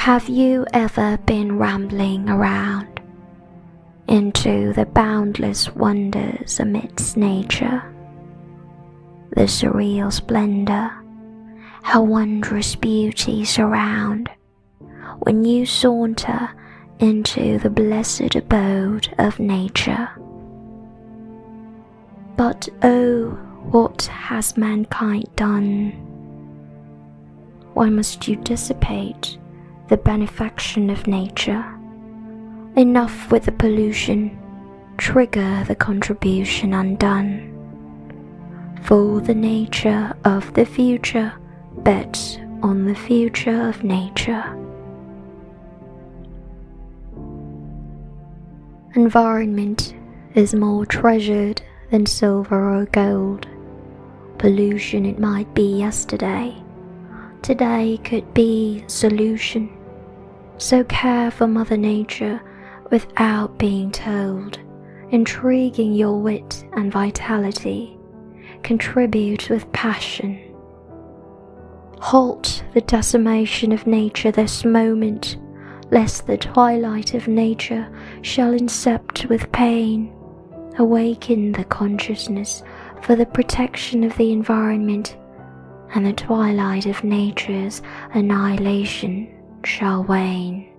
Have you ever been rambling around into the boundless wonders amidst nature? The surreal splendor, how wondrous beauty surround when you saunter into the blessed abode of nature. But oh, what has mankind done? Why must you dissipate the benefaction of nature? Enough with the pollution, trigger the contribution undone. For the nature of the future bets on the future of nature. Environment is more treasured than silver or gold. Pollution it might be yesterday, today could be solution. So care for Mother Nature without being told, intriguing your wit and vitality, contribute with passion. Halt the decimation of nature this moment, lest the twilight of nature shall incept with pain. Awaken the consciousness for the protection of the environment, and the twilight of nature's annihilation shall wane.